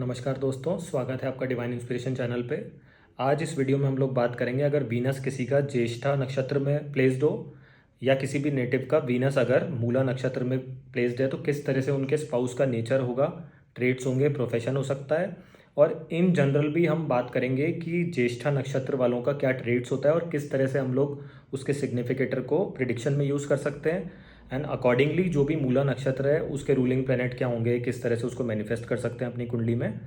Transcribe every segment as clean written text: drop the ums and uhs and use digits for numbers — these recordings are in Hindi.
नमस्कार दोस्तों, स्वागत है आपका डिवाइन इंस्पिरेशन चैनल पे। आज इस वीडियो में हम लोग बात करेंगे, अगर वीनस किसी का ज्येष्ठा नक्षत्र में प्लेस्ड हो या किसी भी नेटिव का वीनस अगर मूला नक्षत्र में प्लेस्ड है तो किस तरह से उनके स्पाउस का नेचर होगा, ट्रेड्स होंगे, प्रोफेशन हो सकता है। और इन जनरल भी हम बात करेंगे कि ज्येष्ठा नक्षत्र वालों का क्या ट्रेड्स होता है और किस तरह से हम लोग उसके सिग्निफिकेटर को प्रिडिक्शन में यूज़ कर सकते हैं। एंड अकॉर्डिंगली जो भी मूला नक्षत्र है उसके रूलिंग प्लैनेट क्या होंगे, किस तरह से उसको मैनिफेस्ट कर सकते हैं अपनी कुंडली में।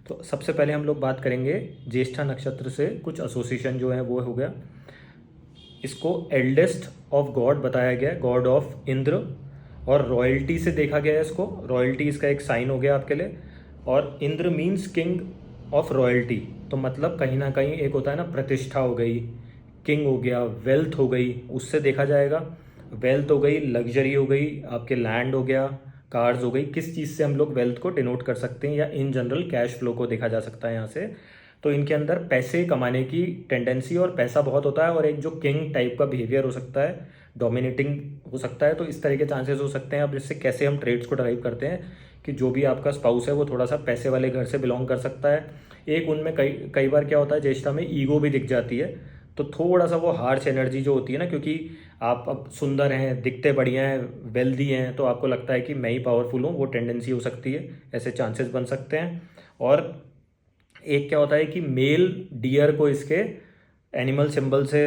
तो सबसे पहले हम लोग बात करेंगे ज्येष्ठा नक्षत्र से कुछ एसोसिएशन जो है वो हो गया। इसको एल्डेस्ट ऑफ गॉड बताया गया है, गॉड ऑफ इंद्र। और रॉयल्टी से देखा गया है इसको, रॉयल्टी इसका एक साइन हो गया आपके लिए। और Indra means king of royalty, तो मतलब कहीं ना कहीं एक होता है ना, प्रतिष्ठा हो गई, किंग हो गया, वेल्थ हो गई, उससे देखा जाएगा। वेल्थ हो गई, लग्जरी हो गई, आपके लैंड हो गया, कार्स हो गई। किस चीज़ से हम लोग वेल्थ को डिनोट कर सकते हैं, या इन जनरल कैश फ्लो को देखा जा सकता है यहाँ से। तो इनके अंदर पैसे कमाने की टेंडेंसी और पैसा बहुत होता है, और एक जो किंग टाइप का बिहेवियर हो सकता है, डोमिनेटिंग हो सकता है। तो इस तरह के चांसेस हो सकते हैं। अब इससे कैसे हम ट्रेड्स को ड्राइव करते हैं कि जो भी आपका स्पाउस है वो थोड़ा सा पैसे वाले घर से बिलोंग कर सकता है। एक उनमें कई कई बार क्या होता है, ज्येष्ठा में ईगो भी दिख जाती है। तो थोड़ा सा वो हार्श एनर्जी जो होती है ना, क्योंकि आप अब सुंदर हैं, दिखते बढ़िया हैं, वेल्दी हैं, तो आपको लगता है कि मैं ही पावरफुल हूँ, वो टेंडेंसी हो सकती है। ऐसे चांसेस बन सकते हैं। और एक क्या होता है कि मेल डियर को इसके एनिमल सिंबल से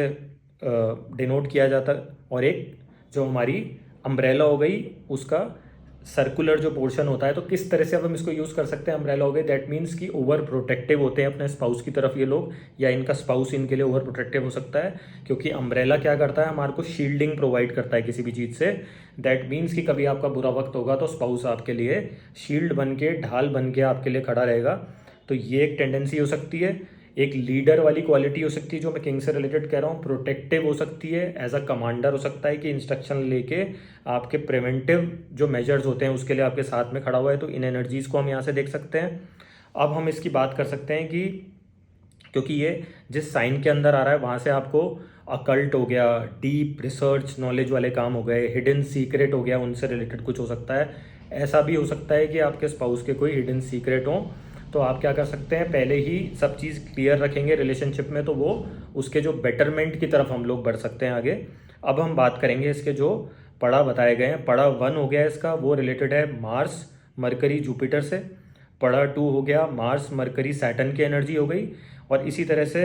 डिनोट किया जाता है। और एक जो हमारी अम्ब्रेला हो गई, उसका सर्कुलर जो पोर्शन होता है, तो किस तरह से अब हम इसको यूज़ कर सकते हैं। अम्ब्रेला हो गई, दैट मीन्स कि ओवर प्रोटेक्टिव होते हैं अपने स्पाउस की तरफ ये लोग, या इनका स्पाउस इनके लिए ओवर प्रोटेक्टिव हो सकता है। क्योंकि अम्ब्रेला क्या करता है, हमारे को शील्डिंग प्रोवाइड करता है किसी भी चीज़ से। दैट मीन्स कि कभी आपका बुरा वक्त होगा तो स्पाउस आपके लिए शील्ड बन के, ढाल बन के आपके लिए खड़ा रहेगा। तो ये एक टेंडेंसी हो सकती है। एक लीडर वाली क्वालिटी हो सकती है, जो मैं किंग से रिलेटेड कह रहा हूँ। प्रोटेक्टिव हो सकती है, एज अ कमांडर हो सकता है कि इंस्ट्रक्शन लेके आपके प्रिवेंटिव जो मेजर्स होते हैं उसके लिए आपके साथ में खड़ा हुआ है। तो इन एनर्जीज़ को हम यहाँ से देख सकते हैं। अब हम इसकी बात कर सकते हैं कि क्योंकि ये जिस साइन के अंदर आ रहा है वहाँ से आपको अकल्ट हो गया, डीप रिसर्च नॉलेज वाले काम हो गए, हिडन सीक्रेट हो गया, उनसे रिलेटेड कुछ हो सकता है। ऐसा भी हो सकता है कि आपके स्पाउस के कोई हिडन सीक्रेट हो। तो आप क्या कर सकते हैं, पहले ही सब चीज़ क्लियर रखेंगे रिलेशनशिप में, तो वो उसके जो बेटरमेंट की तरफ हम लोग बढ़ सकते हैं आगे। अब हम बात करेंगे इसके जो पड़ा बताए गए हैं। पड़ा 1 हो गया इसका, वो रिलेटेड है मार्स मरकरी जुपिटर से। पड़ा 2 हो गया मार्स मरकरी सैटर्न की एनर्जी हो गई। और इसी तरह से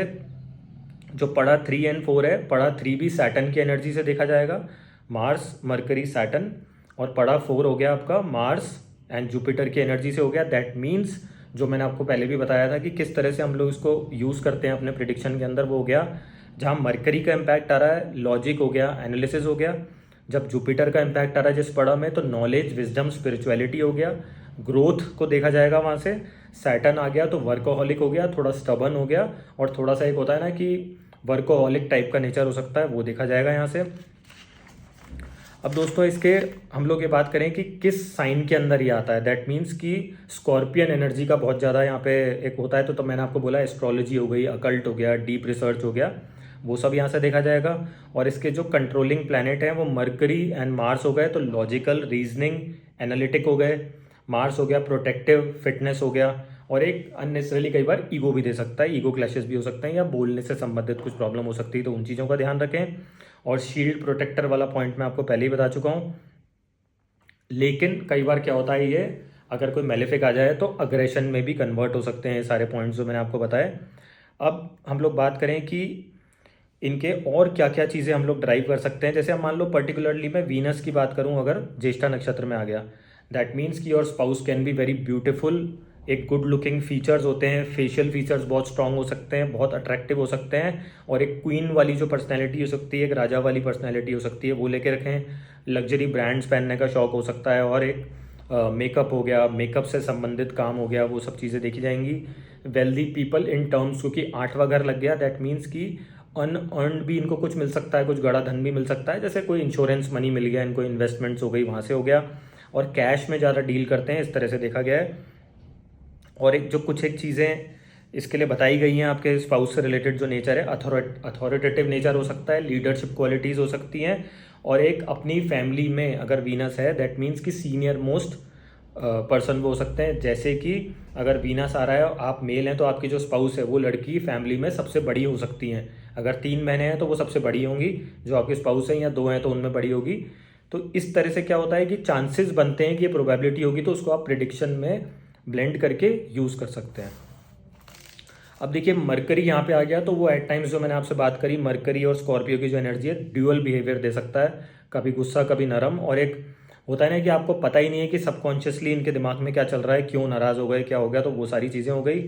जो पड़ा 3 एंड 4 है, पड़ा 3 भी सैटर्न की एनर्जी से देखा जाएगा, मार्स मरकरी सैटर्न। और पड़ा 4 हो गया आपका मार्स एंड जुपिटर की एनर्जी से हो गया। दैट मीन्स जो मैंने आपको पहले भी बताया था कि किस तरह से हम लोग इसको यूज़ करते हैं अपने प्रिडिक्शन के अंदर, वो हो गया जहाँ मरकरी का इम्पैक्ट आ रहा है, लॉजिक हो गया, एनालिसिस हो गया। जब जुपिटर का इम्पैक्ट आ रहा है जिस पड़ा में, तो नॉलेज, विजडम, स्पिरिचुअलिटी हो गया, ग्रोथ को देखा जाएगा वहाँ से। सैटर्न आ गया तो वर्कोहॉलिक हो गया, थोड़ा स्टबन हो गया, और थोड़ा सा एक होता है ना कि वर्कोहॉलिक टाइप का नेचर हो सकता है, वो देखा जाएगा यहाँ से। अब दोस्तों इसके हम लोग ये बात करें कि किस साइन के अंदर ये आता है। दैट मीन्स कि स्कॉर्पियन एनर्जी का बहुत ज़्यादा यहाँ पे एक होता है। तो मैंने आपको बोला एस्ट्रोलॉजी हो गई, अकल्ट हो गया, डीप रिसर्च हो गया, वो सब यहाँ से देखा जाएगा। और इसके जो कंट्रोलिंग प्लैनेट हैं वो मरकरी एंड मार्स हो गए, तो लॉजिकल, रीजनिंग, एनालिटिक हो गए। मार्स हो गया प्रोटेक्टिव, फिटनेस हो गया। और एक अननेसेसरली कई बार ईगो भी दे सकता है, ईगो क्लैशेस भी हो सकते हैं, या बोलने से संबंधित कुछ प्रॉब्लम हो सकती है, तो उन चीज़ों का ध्यान रखें। और शील्ड प्रोटेक्टर वाला पॉइंट मैं आपको पहले ही बता चुका हूँ। लेकिन कई बार क्या होता है, ये अगर कोई मेलेफिक आ जाए तो अग्रेशन में भी कन्वर्ट हो सकते हैं, ये सारे पॉइंट्स जो मैंने आपको बताए। अब हम लोग बात करें कि इनके और क्या क्या चीज़ें हम लोग ड्राइव कर सकते हैं। जैसे हम मान लो पर्टिकुलरली मैं वीनस की बात करूं, अगर ज्येष्ठा नक्षत्र में आ गया, दैट मीन्स कि your spouse can be very beautiful. एक गुड लुकिंग फीचर्स होते हैं, फेशियल फीचर्स बहुत स्ट्रांग हो सकते हैं, बहुत अट्रैक्टिव हो सकते हैं। और एक क्वीन वाली जो पर्सनैलिटी हो सकती है, एक राजा वाली पर्सनैलिटी हो सकती है, वो लेके रखें। लग्जरी ब्रांड्स पहनने का शौक हो सकता है। और एक मेकअप हो गया, मेकअप से संबंधित काम हो गया, वो सब चीज़ें देखी जाएंगी। वेल्दी पीपल इन टर्म्स, क्योंकि 8वां घर लग गया, दैट मीन्स कि अनअर्नड भी इनको कुछ मिल सकता है, कुछ गड़ा धन भी मिल सकता है। जैसे कोई इंश्योरेंस मनी मिल गया इनको, इन्वेस्टमेंट्स हो गई, वहाँ से हो गया। और कैश में ज़्यादा डील करते हैं, इस तरह से देखा गया है। और एक जो कुछ एक चीज़ें इसके लिए बताई गई हैं आपके स्पाउस से रिलेटेड जो नेचर है, अथॉरिटेटिव नेचर हो सकता है, लीडरशिप क्वालिटीज़ हो सकती हैं। और एक अपनी फैमिली में अगर वीनस है, दैट मीन्स कि सीनियर मोस्ट पर्सन वो हो सकते हैं। जैसे कि अगर वीनस आ रहा है, आप मेल हैं, तो आपकी जो स्पाउस है वो लड़की फैमिली में सबसे बड़ी हो सकती हैं। अगर 3 बहनें हैं तो वो सबसे बड़ी होंगी जो आपकी स्पाउस है, या 2 हैं तो उनमें बड़ी होगी। तो इस तरह से क्या होता है कि चांसेस बनते हैं कि ये प्रोबेबिलिटी होगी, तो उसको आप प्रिडिक्शन में ब्लेंड करके यूज़ कर सकते हैं। अब देखिए मरकरी यहाँ पे आ गया, तो वो एट टाइम्स जो मैंने आपसे बात करी, मरकरी और स्कॉर्पियो की जो एनर्जी है ड्यूअल बिहेवियर दे सकता है, कभी गुस्सा कभी नरम। और एक होता है ना कि आपको पता ही नहीं है कि सबकॉन्शियसली इनके दिमाग में क्या चल रहा है, क्यों नाराज़ हो गए, क्या हो गया, तो वो सारी चीज़ें हो गई।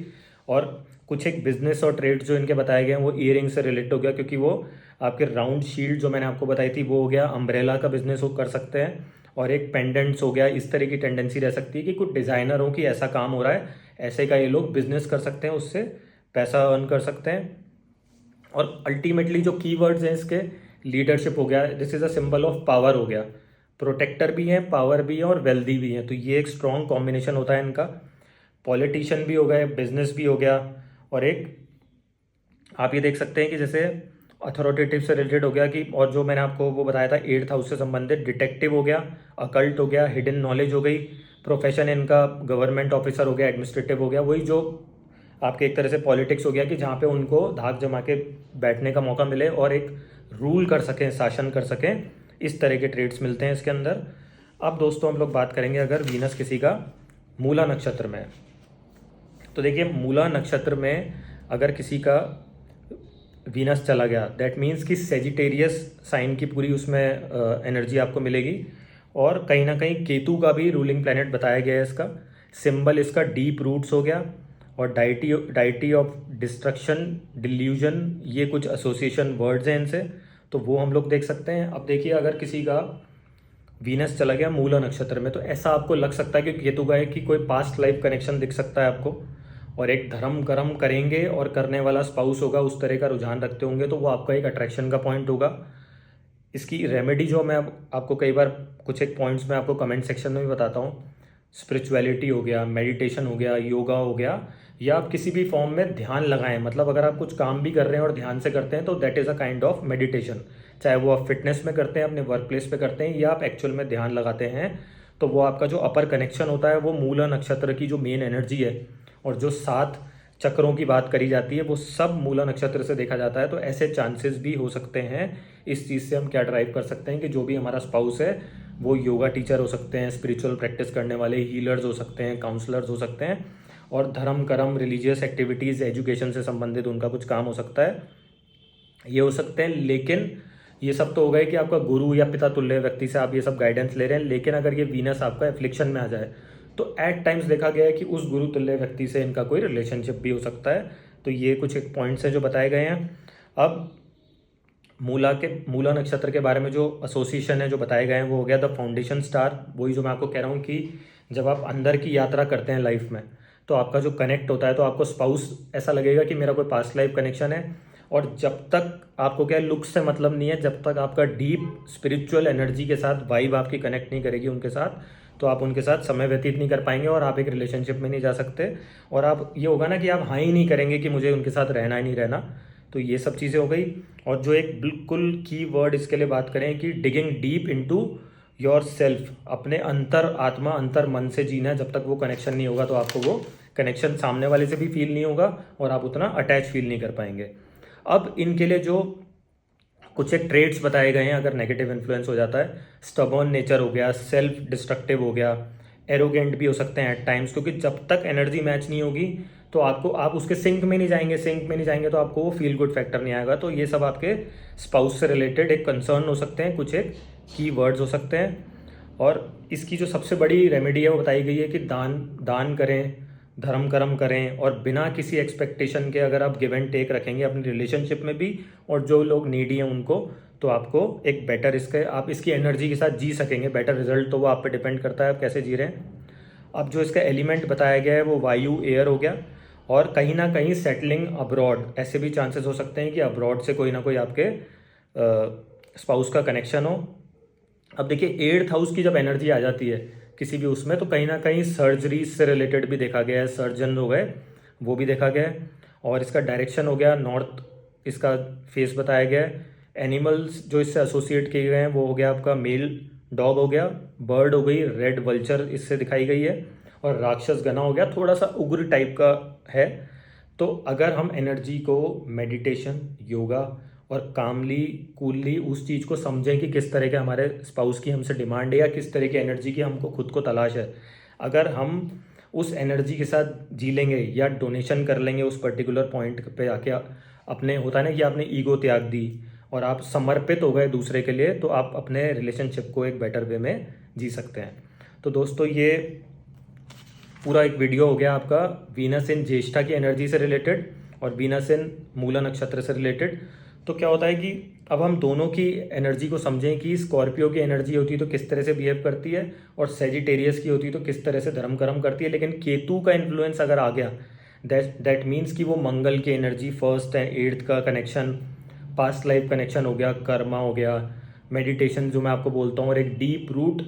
और कुछ एक बिजनेस और ट्रेड जो इनके बताए गए हैं वो ईयरिंग से रिलेटेड हो गया, क्योंकि वो आपके राउंड शील्ड जो मैंने आपको बताई थी वो हो गया, अम्ब्रेला का बिजनेस वो कर सकते हैं, और एक पेंडेंट्स हो गया। इस तरह की टेंडेंसी रह सकती है कि कुछ डिज़ाइनर हो कि ऐसा काम हो रहा है, ऐसे का ये लोग बिजनेस कर सकते हैं, उससे पैसा अर्न कर सकते हैं। और अल्टीमेटली जो कीवर्ड्स हैं इसके, लीडरशिप हो गया, this is a symbol of power हो गया, प्रोटेक्टर भी हैं, पावर भी है और वेल्दी भी हैं, तो ये एक स्ट्रॉन्ग कॉम्बिनेशन होता है इनका। पॉलिटिशियन भी हो गए, बिजनेस भी हो गया, और एक आप ये देख सकते हैं कि जैसे अथॉरिटेटिव से रिलेटेड हो गया कि, और जो मैंने आपको वो बताया था 8th हाउस से संबंधित, डिटेक्टिव हो गया, अकल्ट हो गया, हिडन नॉलेज हो गई, प्रोफेशन इनका गवर्नमेंट ऑफिसर हो गया, एडमिनिस्ट्रेटिव हो गया, वही जो आपके एक तरह से पॉलिटिक्स हो गया कि जहाँ पे उनको धाक जमा के बैठने का मौका मिले और एक रूल कर सकें, शासन कर सकें, इस तरह के ट्रेड्स मिलते हैं इसके अंदर। अब दोस्तों हम लोग बात करेंगे अगर वीनस किसी का मूला नक्षत्र में है, तो देखिए मूला नक्षत्र में अगर किसी का वीनस चला गया, दैट मीन्स कि सेजिटेरियस साइन की पूरी उसमें एनर्जी आपको मिलेगी। और कहीं ना कहीं केतु का भी रूलिंग प्लैनेट बताया गया है इसका, सिंबल इसका डीप रूट्स हो गया, और डाइटी ऑफ डिस्ट्रक्शन, डिल्यूजन, ये कुछ एसोसिएशन वर्ड्स हैं इनसे, तो वो हम लोग देख सकते हैं। अब देखिए अगर किसी का वीनस चला गया मूला नक्षत्र में, तो ऐसा आपको लग सकता है कि केतु का है कि कोई पास्ट लाइफ कनेक्शन दिख सकता है आपको, और एक धर्म कर्म करेंगे और करने वाला स्पाउस होगा, उस तरह का रुझान रखते होंगे, तो वो आपका एक अट्रैक्शन का पॉइंट होगा। इसकी रेमेडी जो मैं आपको कई बार कुछ एक पॉइंट्स में आपको कमेंट सेक्शन में भी बताता हूँ, स्पिरिचुअलिटी हो गया, मेडिटेशन हो गया, योगा हो गया, या आप किसी भी फॉर्म में ध्यान लगाएं। मतलब अगर आप कुछ काम भी कर रहे हैं और ध्यान से करते हैं तो that is a kind of meditation, चाहे वो आप फिटनेस में करते हैं, अपने वर्क प्लेस पे करते हैं, या आप एक्चुअल में ध्यान लगाते हैं, तो वो आपका जो अपर कनेक्शन होता है वो मूला नक्षत्र की जो मेन एनर्जी है, और जो 7 चक्रों की बात करी जाती है वो सब मूला नक्षत्र से देखा जाता है। तो ऐसे चांसेस भी हो सकते हैं। इस चीज़ से हम क्या ड्राइव कर सकते हैं कि जो भी हमारा स्पाउस है वो योगा टीचर हो सकते हैं, स्पिरिचुअल प्रैक्टिस करने वाले हीलर्स हो सकते हैं, काउंसलर्स हो सकते हैं, और धर्म कर्म, रिलीजियस एक्टिविटीज़, एजुकेशन से संबंधित उनका कुछ काम हो सकता है, ये हो सकते हैं। लेकिन ये सब तो हो गए कि आपका गुरु या पिता तुल्य व्यक्ति से आप ये सब गाइडेंस ले रहे हैं, लेकिन अगर ये वीनस आपका एफ्लिक्शन में आ जाए तो एट टाइम्स देखा गया है कि उस गुरु तुल्य व्यक्ति से इनका कोई रिलेशनशिप भी हो सकता है। तो ये कुछ एक पॉइंट्स हैं जो बताए गए हैं। अब मूला नक्षत्र के बारे में जो एसोसिएशन है जो बताए गए हैं वो हो गया द फाउंडेशन स्टार, वही जो मैं आपको कह रहा हूँ कि जब आप अंदर की यात्रा करते हैं लाइफ में तो आपका जो कनेक्ट होता है, तो आपको स्पाउस ऐसा लगेगा कि मेरा कोई पास्ट लाइफ कनेक्शन है। और जब तक आपको क्या लुक से मतलब नहीं है, जब तक आपका डीप स्पिरिचुअल एनर्जी के साथ वाइब आपकी कनेक्ट नहीं करेगी उनके साथ, तो आप उनके साथ समय व्यतीत नहीं कर पाएंगे और आप एक रिलेशनशिप में नहीं जा सकते। और आप ये होगा ना कि आप हाँ ही नहीं करेंगे कि मुझे उनके साथ रहना ही नहीं रहना। तो ये सब चीज़ें हो गई। और जो एक बिल्कुल की वर्ड इसके लिए बात करें कि digging deep into your self, अपने अंतर आत्मा, अंतर मन से जीना है। जब तक वो कनेक्शन नहीं होगा तो आपको वो कनेक्शन सामने वाले से भी फील नहीं होगा और आप उतना अटैच फील नहीं कर पाएंगे। अब इनके लिए जो कुछ एक ट्रेड्स बताए गए हैं अगर नेगेटिव इन्फ्लुएंस हो जाता है, स्टबर्न नेचर हो गया, सेल्फ डिस्ट्रक्टिव हो गया, एरोगेंट भी हो सकते हैं एट टाइम्स, क्योंकि जब तक एनर्जी मैच नहीं होगी तो आपको आप उसके सिंक में नहीं जाएंगे, सिंक में नहीं जाएंगे तो आपको वो फील गुड फैक्टर नहीं आएगा। तो ये सब आपके स्पाउस से रिलेटेड एक कंसर्न हो सकते हैं, कुछ एक की वर्ड्स हो सकते हैं। और इसकी जो सबसे बड़ी रेमेडी है वो बताई गई है कि दान करें, धर्म कर्म करें, और बिना किसी एक्सपेक्टेशन के अगर आप गिव एंड टेक रखेंगे अपनी रिलेशनशिप में भी, और जो लोग नीडी हैं उनको, तो आपको एक बेटर इसके आप इसकी एनर्जी के साथ जी सकेंगे। बेटर रिजल्ट तो वो आप पे डिपेंड करता है आप कैसे जी रहे हैं। अब जो इसका एलिमेंट बताया गया है वो वायु, एयर हो गया, और कहीं ना कहीं सेटलिंग अब्रॉड, ऐसे भी चांसेस हो सकते हैं कि अब्रॉड से कोई ना कोई आपके स्पाउस का कनेक्शन हो। अब देखिए 8th हाउस की जब एनर्जी आ जाती है किसी भी उसमें, तो कहीं ना कहीं सर्जरी से रिलेटेड भी देखा गया है, सर्जन हो गए वो भी देखा गया है। और इसका डायरेक्शन हो गया नॉर्थ, इसका फेस बताया गया है। एनिमल्स जो इससे एसोसिएट किए गए हैं वो हो गया आपका मेल डॉग हो गया, बर्ड हो गई, रेड वल्चर इससे दिखाई गई है, और राक्षस गना हो गया, थोड़ा सा उग्र टाइप का है। तो अगर हम एनर्जी को मेडिटेशन, योगा और कामली कूलली उस चीज़ को समझें कि किस तरह के हमारे स्पाउस की हमसे डिमांड है या किस तरह की एनर्जी की हमको खुद को तलाश है, अगर हम उस एनर्जी के साथ जी लेंगे या डोनेशन कर लेंगे उस पर्टिकुलर पॉइंट पे आके, अपने होता है ना कि आपने ईगो त्याग दी और आप समर्पित हो गए दूसरे के लिए, तो आप अपने रिलेशनशिप को एक बेटर वे में जी सकते हैं। तो दोस्तों ये पूरा एक वीडियो हो गया आपका वीनस इन ज्येष्ठा की एनर्जी से रिलेटेड और वीनस इन मूला नक्षत्र से रिलेटेड। तो क्या होता है कि अब हम दोनों की एनर्जी को समझें कि स्कॉर्पियो की एनर्जी होती है तो किस तरह से बिहेव करती है, और सेजिटेरियस की होती है तो किस तरह से धर्म कर्म करती है। लेकिन केतु का इन्फ्लुएंस अगर आ गया, दैट मीन्स कि वो मंगल की एनर्जी, फर्स्ट एंड एट्थ का कनेक्शन, पास्ट लाइफ कनेक्शन हो गया, कर्मा हो गया, मेडिटेशन जो मैं आपको बोलता हूँ, और एक deep root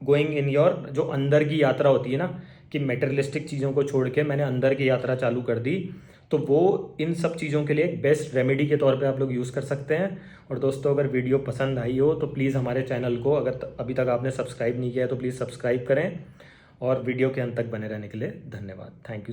going in your, जो अंदर की यात्रा होती है ना कि मेटेरियलिस्टिक चीज़ों को छोड़ के मैंने अंदर की यात्रा चालू कर दी, तो वो इन सब चीज़ों के लिए एक बेस्ट रेमेडी के तौर पे आप लोग यूज़ कर सकते हैं। और दोस्तों अगर वीडियो पसंद आई हो तो प्लीज़ हमारे चैनल को, अगर अभी तक आपने सब्सक्राइब नहीं किया है तो प्लीज़ सब्सक्राइब करें, और वीडियो के अंत तक बने रहने के लिए धन्यवाद। Thank you.